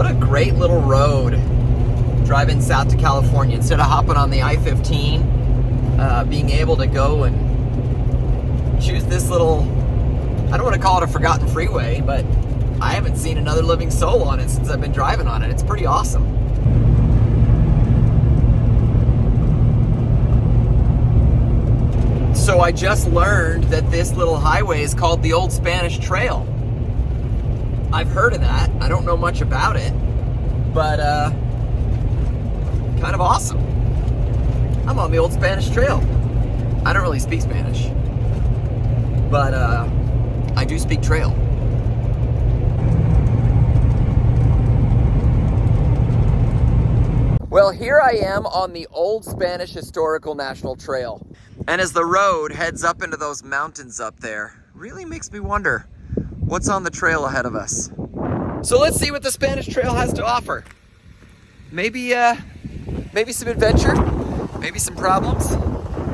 What a great little road driving south to California. Instead of hopping on the I-15, being able to go and choose this little, I don't want to call it a forgotten freeway, but I haven't seen another living soul on it since I've been driving on it. It's pretty awesome. So I just learned that this little highway is called the Old Spanish Trail. I've heard of that. I don't know much about it, but kind of awesome. I'm on the Old Spanish Trail. I don't really speak Spanish, but I do speak trail. Well, here I am on the Old Spanish Historical National Trail. And as the road heads up into those mountains up there, really makes me wonder what's on the trail ahead of us. So let's see what the Spanish Trail has to offer. Maybe some adventure, maybe some problems,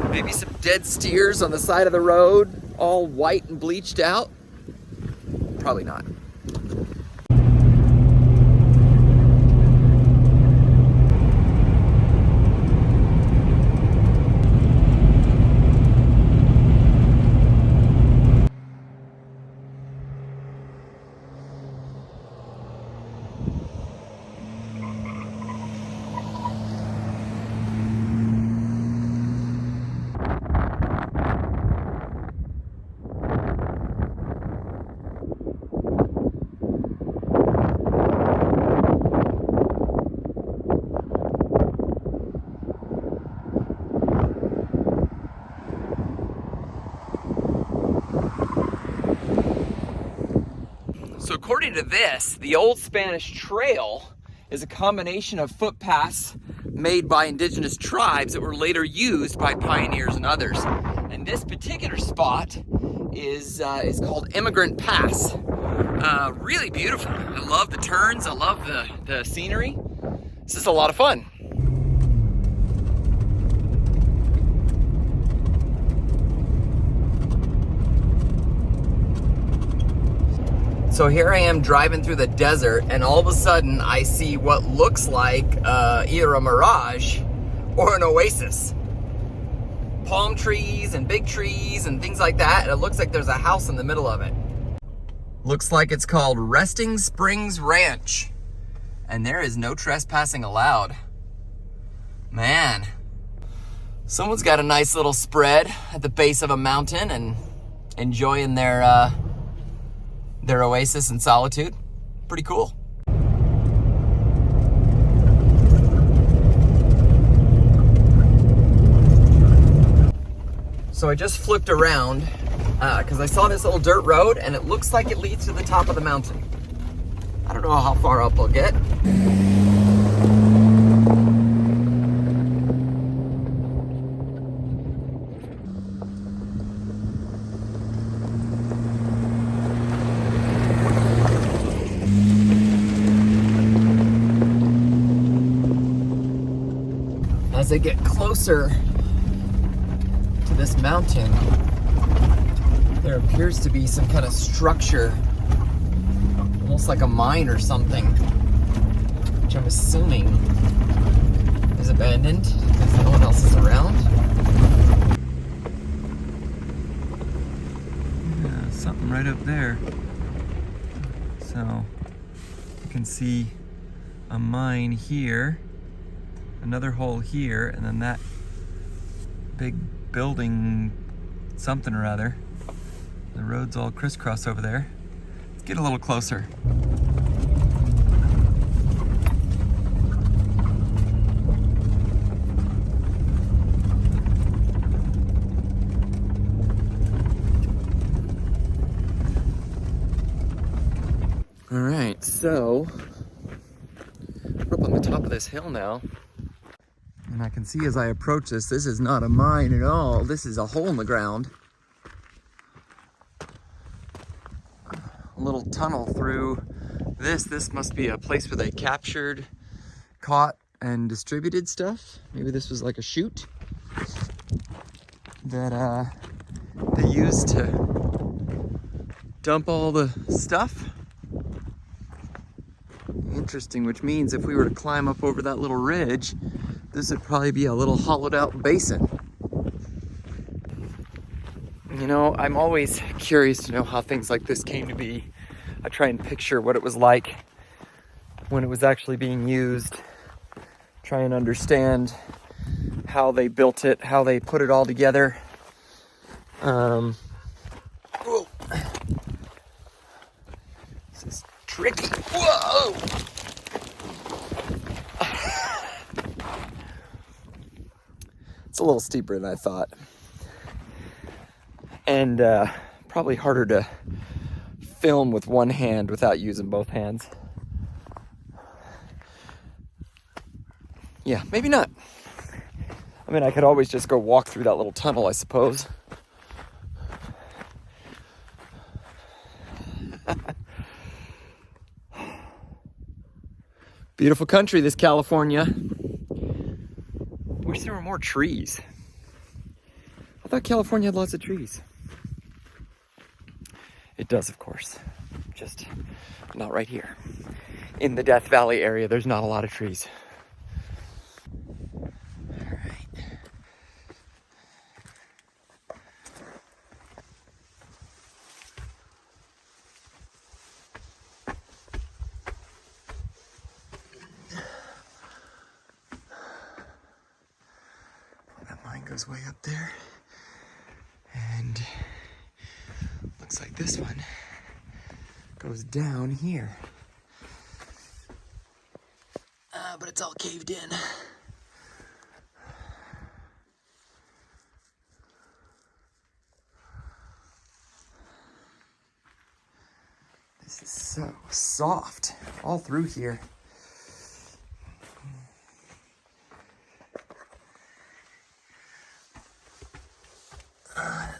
maybe some dead steers on the side of the road, all white and bleached out. Probably not. So according to this, the Old Spanish Trail is a combination of footpaths made by indigenous tribes that were later used by pioneers and others. And this particular spot is called Immigrant Pass. Really beautiful. I love the turns. I love the scenery. This is a lot of fun. So here I am driving through the desert, and all of a sudden I see what looks like either a mirage or an oasis. Palm trees and big trees and things like that, and it looks like there's a house in the middle of it. Looks like it's called Resting Springs Ranch, and there is no trespassing allowed. Man, someone's got a nice little spread at the base of a mountain and enjoying their oasis and solitude. Pretty cool. So I just flipped around because I saw this little dirt road and it looks like it leads to the top of the mountain. I don't know how far up I'll get. As I get closer to this mountain, there appears to be some kind of structure, almost like a mine or something, which I'm assuming is abandoned because no one else is around. Yeah, something right up there. So you can see a mine here, another hole here, and then that big building something or other. The road's all crisscross over there. Let's get a little closer. All right, so we're up on the top of this hill now. And I can see as I approach this, this is not a mine at all. This is a hole in the ground. A little tunnel through this. This must be a place where they captured, caught, and distributed stuff. Maybe this was like a chute that they used to dump all the stuff. interesting, which means if we were to climb up over that little ridge, this would probably be a little hollowed out basin. You know, I'm always curious to know how things like this came to be. I try and picture what it was like when it was actually being used. Try and understand how they built it, how they put it all together. Whoa. This is tricky. Whoa! It's a little steeper than I thought. And probably harder to film with one hand without using both hands. Yeah, maybe not. I mean, I could always just go walk through that little tunnel, I suppose. Beautiful country, this California. Wish there were more trees. I thought California had lots of trees. It does, of course. Just not right here. In the Death Valley area, there's not a lot of trees. Goes way up there, and looks like this one goes down here, but it's all caved in. This is so soft all through here.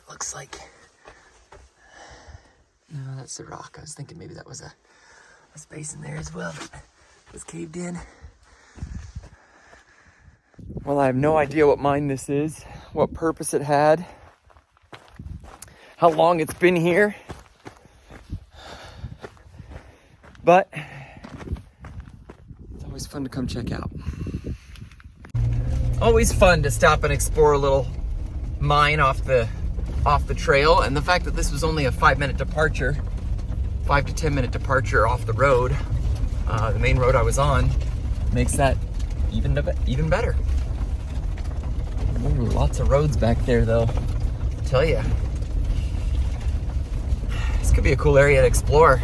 Looks like, no, that's the rock. I was thinking maybe that was a space in there as well, but it was caved in. Well, I have no idea what mine this is, what purpose it had, how long it's been here, but it's always fun to come check out. Always fun to stop and explore a little mine off the trail, and the fact that this was only a 5-minute departure, 5 to 10 minute departure off the road, the main road I was on, makes that even better. Ooh, lots of roads back there though, I tell you. This could be a cool area to explore,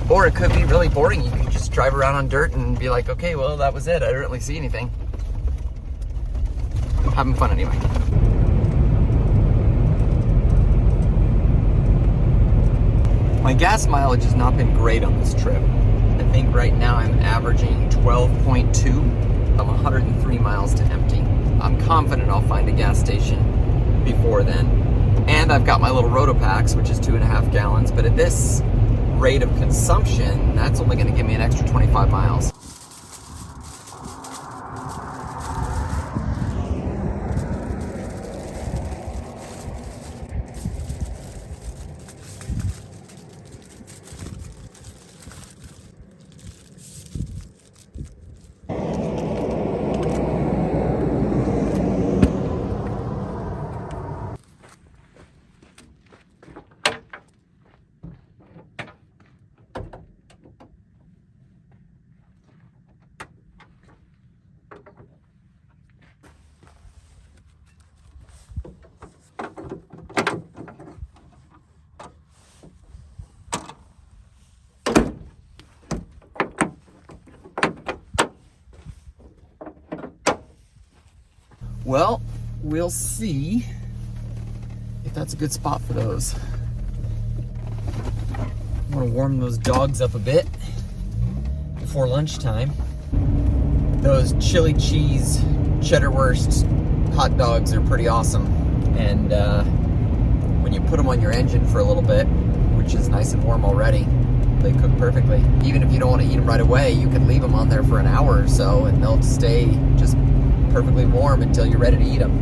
or it could be really boring. You could just drive around on dirt and be like, okay, well, that was it. I didn't really see anything. Having fun anyway. My gas mileage has not been great on this trip. I think right now I'm averaging 12.2. I'm 103 miles to empty. I'm confident I'll find a gas station before then. And I've got my little Rotopacks, which is 2.5 gallons, but at this rate of consumption, that's only gonna give me an extra 25 miles. Well, we'll see if that's a good spot for those. I want to warm those dogs up a bit before lunchtime. Those chili cheese cheddar wurst hot dogs are pretty awesome. And when you put them on your engine for a little bit, which is nice and warm already, they cook perfectly. Even if you don't want to eat them right away, you can leave them on there for an hour or so and they'll stay just perfectly warm until you're ready to eat them.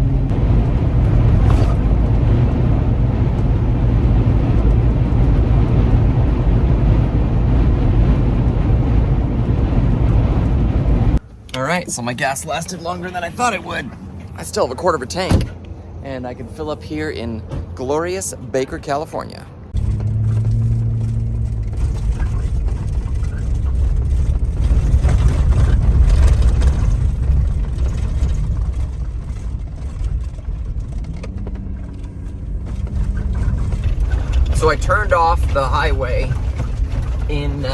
right, so my gas lasted longer than I thought it would. I still have a quarter of a tank, and I can fill up here in glorious Baker, California. So I turned off the highway in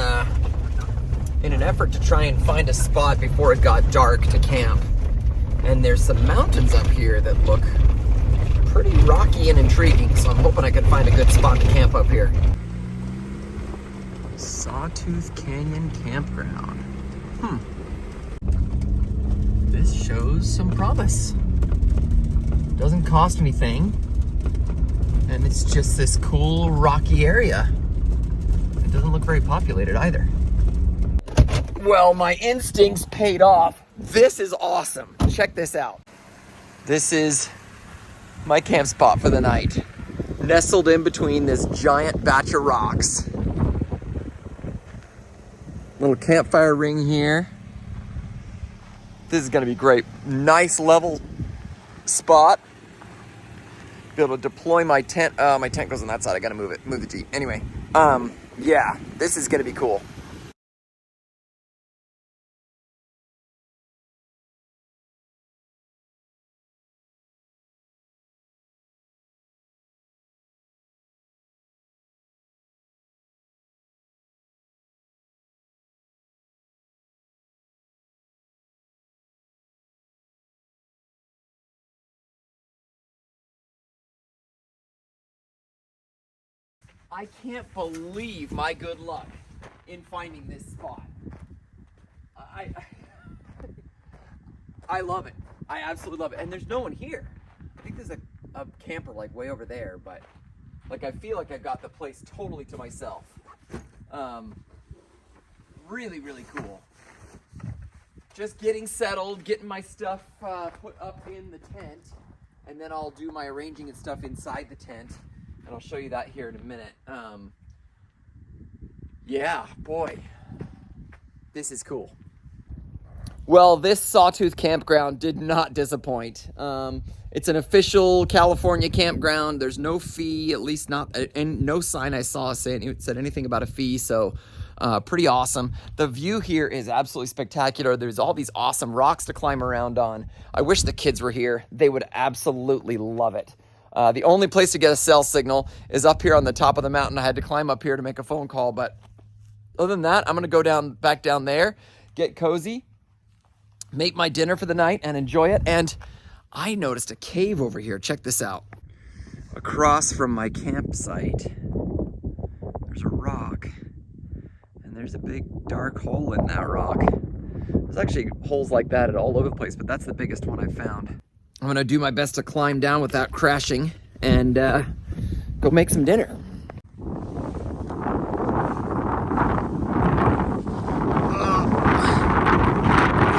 an effort to try and find a spot before it got dark to camp. And there's some mountains up here that look pretty rocky and intriguing, so I'm hoping I can find a good spot to camp up here. Sawtooth Canyon Campground. This shows some promise. Doesn't cost anything. And it's just this cool rocky area. It doesn't look very populated either. Well, my instincts paid off. This is awesome. Check this out. This is my camp spot for the night. Nestled in between this giant batch of rocks. Little campfire ring here. This is gonna be great. Nice level spot. Be able to deploy my tent. My tent goes on that side. I gotta move the Jeep. Anyway, yeah, this is gonna be cool. I can't believe my good luck in finding this spot. I love it. I absolutely love it. And there's no one here. I think there's a camper like way over there, but like I feel like I've got the place totally to myself. Really, really cool. Just getting settled, getting my stuff put up in the tent, and then I'll do my arranging and stuff inside the tent. And I'll show you that here in a minute. Yeah, boy, this is cool. Well, this Sawtooth campground did not disappoint. It's an official California campground. There's no fee, at least not, and no sign I saw said anything about a fee, so pretty awesome. The view here is absolutely spectacular. There's all these awesome rocks to climb around on. I wish the kids were here. They would absolutely love it. The only place to get a cell signal is up here on the top of the mountain. I had to climb up here to make a phone call, but other than that, I'm gonna go back down there, get cozy, make my dinner for the night, and enjoy it. And I noticed a cave over here. Check this out. Across from my campsite, there's a rock, and there's a big dark hole in that rock. There's actually holes like that all over the place, but that's the biggest one I found. I'm gonna do my best to climb down without crashing and go make some dinner. These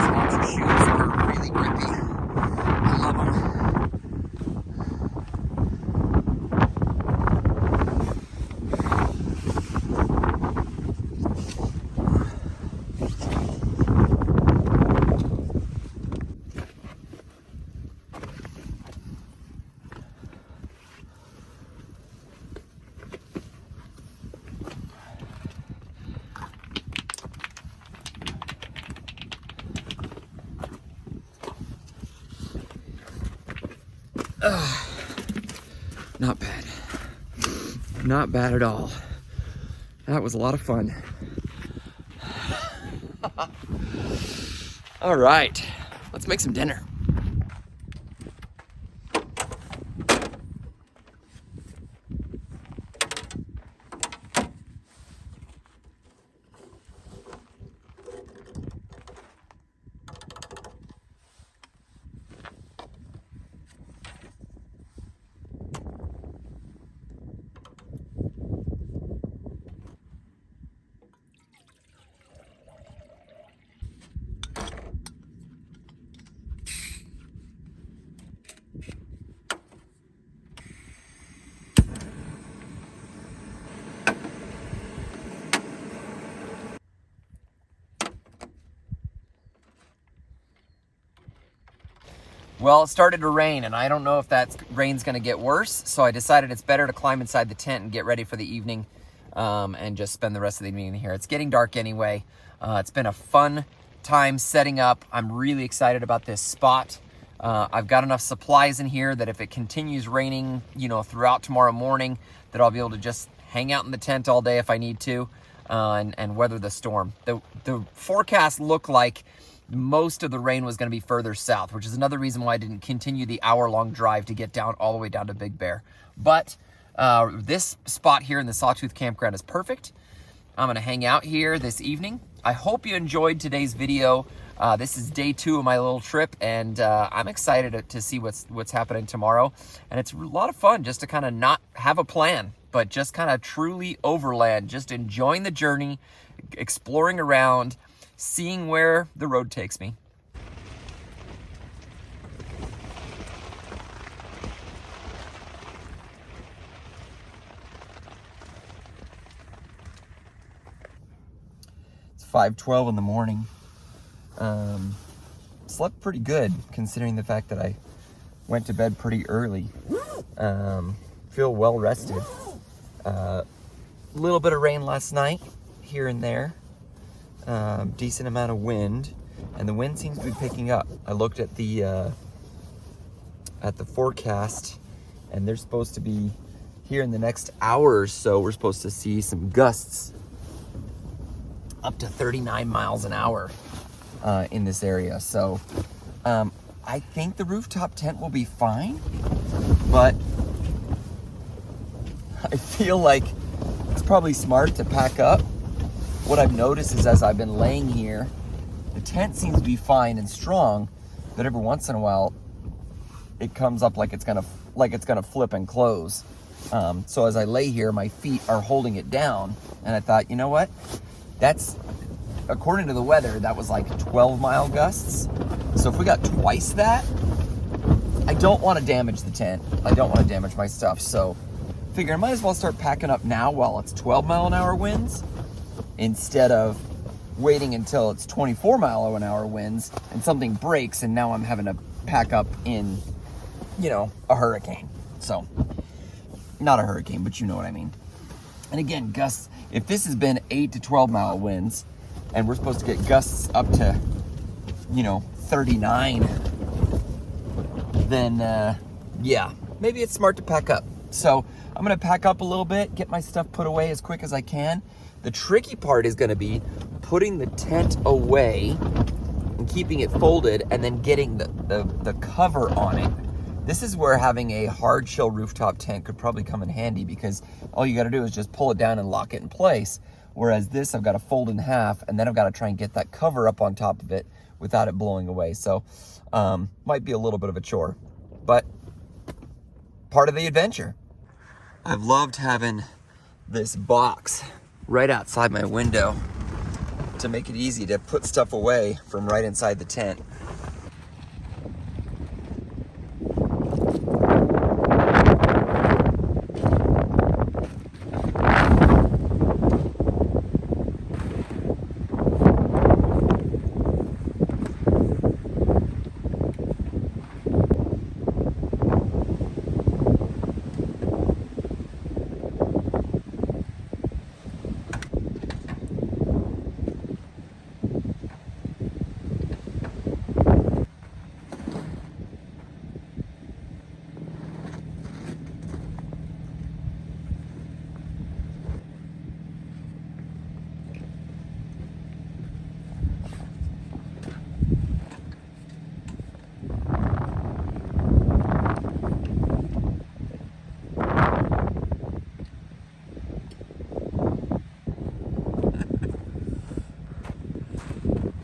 Hunch shoes are really grippy. I love them. Not bad. Not bad at all. That was a lot of fun. All right, let's make some dinner. Well, it started to rain, and I don't know if that rain's going to get worse, so I decided it's better to climb inside the tent and get ready for the evening, and just spend the rest of the evening here. It's getting dark anyway. It's been a fun time setting up. I'm really excited about this spot. I've got enough supplies in here that if it continues raining, throughout tomorrow morning, that I'll be able to just hang out in the tent all day if I need to, and weather the storm. The forecast looked like most of the rain was going to be further south, which is another reason why I didn't continue the hour-long drive to get down all the way down to Big Bear. But this spot here in the Sawtooth campground is perfect. I'm going to hang out here this evening. I hope you enjoyed today's video. This is day 2 of my little trip, and I'm excited to see what's happening tomorrow. And it's a lot of fun just to kind of not have a plan, but just kind of truly overland, just enjoying the journey, exploring around, seeing where the road takes me. It's 5:12 in the morning. Slept pretty good considering the fact that I went to bed pretty early. Feel well rested. Little bit of rain last night here and there. Decent amount of wind, and the wind seems to be picking up. I looked at the forecast, and they're supposed to be here in the next hour or so. We're supposed to see some gusts up to 39 miles an hour in this area. So I think the rooftop tent will be fine, but I feel like it's probably smart to pack up. What I've noticed is as I've been laying here, the tent seems to be fine and strong, but every once in a while it comes up like it's gonna flip and close. So as I lay here, my feet are holding it down, and I thought, you know what? That's, according to the weather, that was like 12-mile gusts. So if we got twice that, I don't want to damage the tent. I don't want to damage my stuff. So figure I might as well start packing up now while it's 12-mile-an-hour winds, instead of waiting until it's 24-mile-an-hour winds and something breaks and now I'm having to pack up in, a hurricane. So, not a hurricane, but you know what I mean. And again, gusts, if this has been 8 to 12-mile winds and we're supposed to get gusts up to, 39, then, yeah, maybe it's smart to pack up. So, I'm going to pack up a little bit, get my stuff put away as quick as I can. The tricky part is going to be putting the tent away and keeping it folded and then getting the cover on it. This is where having a hard shell rooftop tent could probably come in handy, because all you got to do is just pull it down and lock it in place. Whereas this, I've got to fold in half, and then I've got to try and get that cover up on top of it without it blowing away. So might be a little bit of a chore, but part of the adventure. I've loved having this box right outside my window to make it easy to put stuff away from right inside the tent.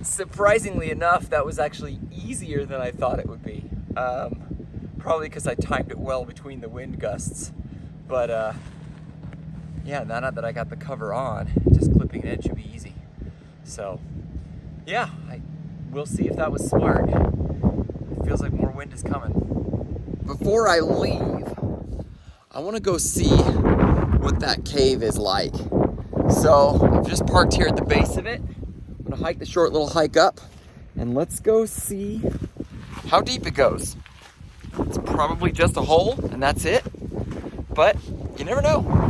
Surprisingly enough, that was actually easier than I thought it would be. Probably because I timed it well between the wind gusts. But yeah, now that I got the cover on, just clipping it should be easy. So yeah, we'll see if that was smart. It feels like more wind is coming. Before I leave, I want to go see what that cave is like. So I've just parked here at the base of it. I'm gonna hike the short little hike up, and let's go see how deep it goes. It's probably just a hole and that's it, but you never know.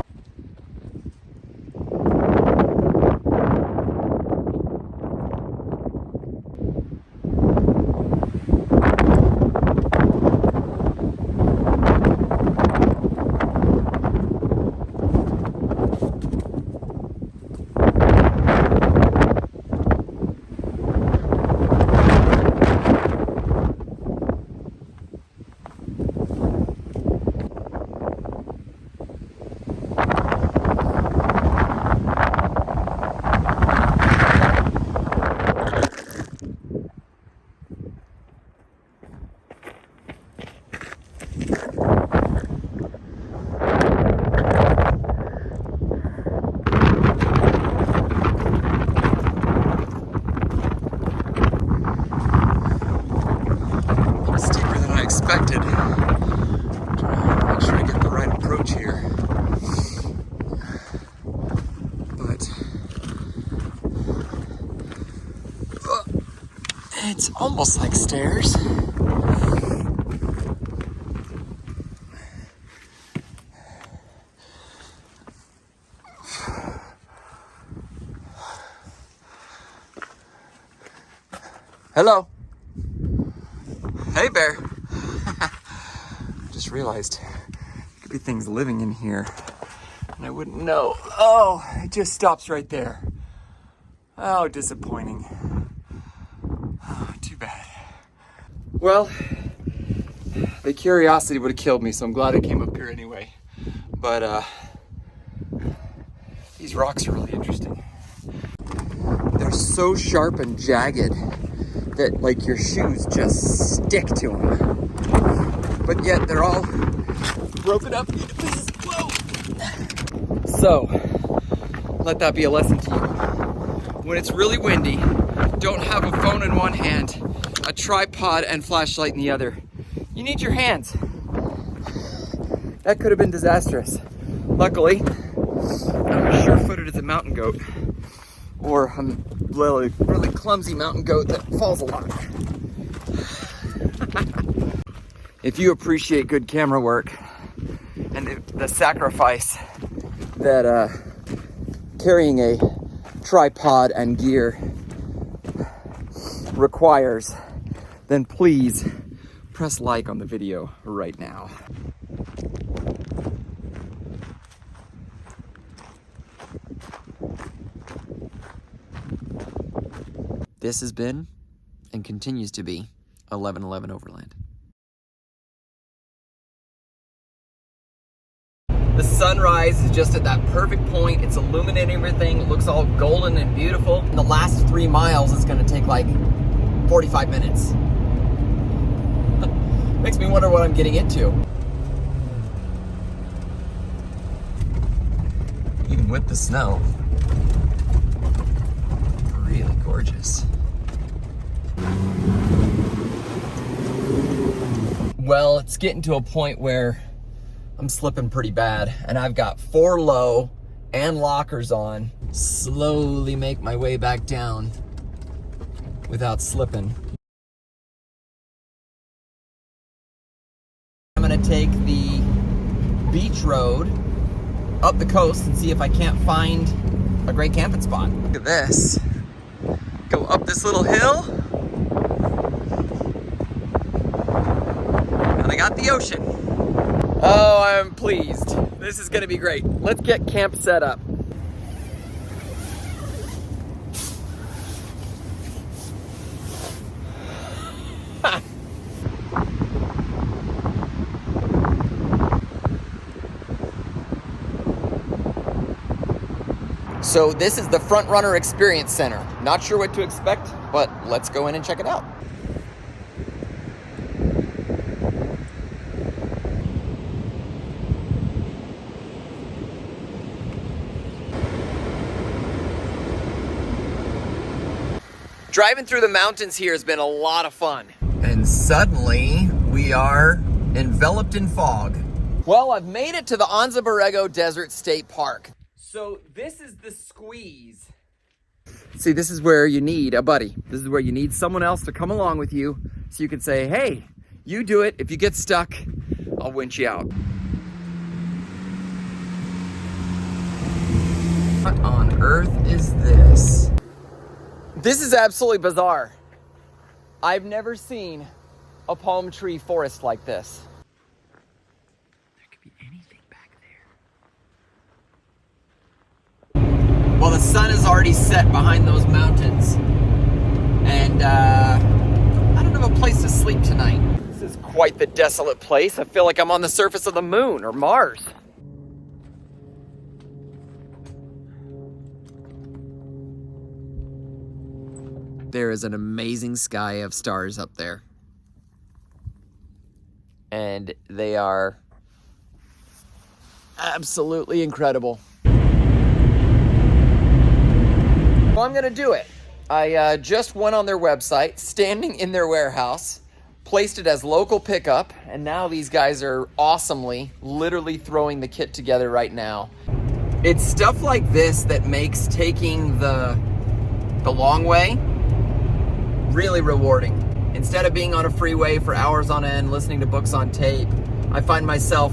Expected. Make sure I get the right approach here. But it's almost like stairs. Hello. Hey, bear. Just realized there could be things living in here and I wouldn't know. Oh, it just stops right there. Oh, disappointing. Oh, too bad. Well, the curiosity would have killed me, so I'm glad I came up here anyway. But these rocks are really interesting. They're so sharp and jagged that like your shoes just stick to them. But yet they're all broken up into pieces. Whoa! So, let that be a lesson to you. When it's really windy, don't have a phone in one hand, a tripod and flashlight in the other. You need your hands. That could have been disastrous. Luckily, I'm as sure-footed as a mountain goat. Or a really clumsy mountain goat that falls a lot. If you appreciate good camera work and the sacrifice that carrying a tripod and gear requires, then please press like on the video right now. This has been and continues to be 1111Overland. The sunrise is just at that perfect point. It's illuminating everything. It looks all golden and beautiful. And the last 3 miles is going to take like 45 minutes. Makes me wonder what I'm getting into. Even with the snow. Really gorgeous. Well, it's getting to a point where I'm slipping pretty bad, and I've got 4 low and lockers on. Slowly make my way back down without slipping. I'm gonna take the beach road up the coast and see if I can't find a great camping spot. Look at this. Go up this little hill, and I got the ocean. Oh, I'm pleased. This is gonna be great. Let's get camp set up. So this is the Frontrunner Experience Center. Not sure what to expect, but let's go in and check it out. Driving through the mountains here has been a lot of fun. And suddenly we are enveloped in fog. Well, I've made it to the Anza-Borrego Desert State Park. So this is the squeeze. See, this is where you need a buddy. This is where you need someone else to come along with you so you can say, hey, You do it. If you get stuck, I'll winch you out. What on earth is this? This is absolutely bizarre. I've never seen a palm tree forest like this. There could be anything back there. Well, the sun is already set behind those mountains. And I don't have a place to sleep tonight. This is quite the desolate place. I feel like I'm on the surface of the moon or Mars. There is an amazing sky of stars up there. And they are absolutely incredible. Well, I'm gonna do it. I just went on their website, standing in their warehouse, placed it as local pickup, and now these guys are awesomely, literally throwing the kit together right now. It's stuff like this that makes taking the long way really rewarding. Instead of being on a freeway for hours on end, listening to books on tape, I find myself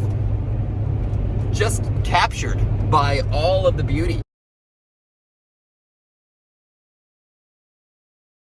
just captured by all of the beauty.